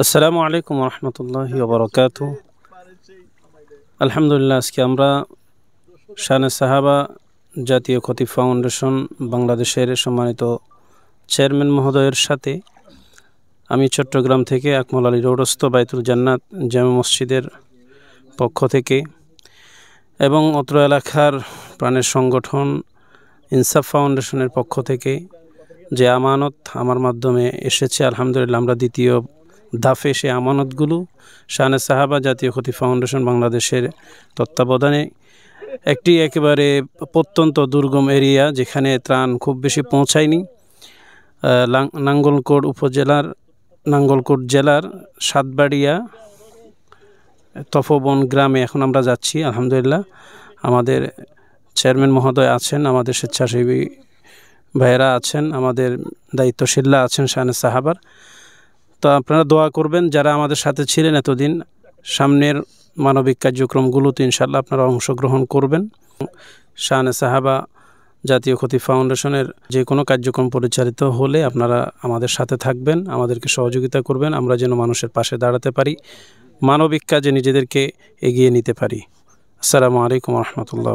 আসসালামু আলাইকুম রহমতুল্লাহি ওবরাকাতু। আলহামদুলিল্লাহ, আজকে আমরা শানে সাহাবা জাতীয় খতিব ফাউন্ডেশন বাংলাদেশের সম্মানিত চেয়ারম্যান মহোদয়ের সাথে আমি চট্টগ্রাম থেকে আকমল আলী রোডস্থ বাইতুল জান্নাত জামে মসজিদের পক্ষ থেকে এবং অত্র এলাকার প্রাণের সংগঠন ইনসাফ ফাউন্ডেশনের পক্ষ থেকে যে আমানত আমার মাধ্যমে এসেছে, আলহামদুলিল্লাহ আমরা দ্বিতীয় ধাপে সে আমানতগুলো শানে সাহাবা জাতীয় খতিব ফাউন্ডেশন বাংলাদেশের তত্ত্বাবধানে একটি একেবারে প্রত্যন্ত দুর্গম এরিয়া যেখানে ত্রাণ খুব বেশি পৌঁছায়নি, নাঙ্গলকোট জেলার সাতবাড়িয়া তপবন গ্রামে এখন আমরা যাচ্ছি। আলহামদুলিল্লাহ আমাদের চেয়ারম্যান মহোদয় আছেন, আমাদের স্বেচ্ছাসেবী ভাইয়েরা আছেন, আমাদের দায়িত্বশীলরা আছেন শানে সাহাবার। তো আপনারা দোয়া করবেন যারা আমাদের সাথে ছিলেন এতদিন, সামনের মানবিক কার্যক্রমগুলোতে ইনশাআল্লাহ আপনারা অংশগ্রহণ করবেন। শানে সাহাবা জাতীয় খতিব ফাউন্ডেশনের যে কোনো কার্যক্রম পরিচালিত হলে আপনারা আমাদের সাথে থাকবেন, আমাদেরকে সহযোগিতা করবেন, আমরা যেন মানুষের পাশে দাঁড়াতে পারি, মানবিক কাজে নিজেদেরকে এগিয়ে নিতে পারি। আসসালামু আলাইকুম রহমতুল্লাহ।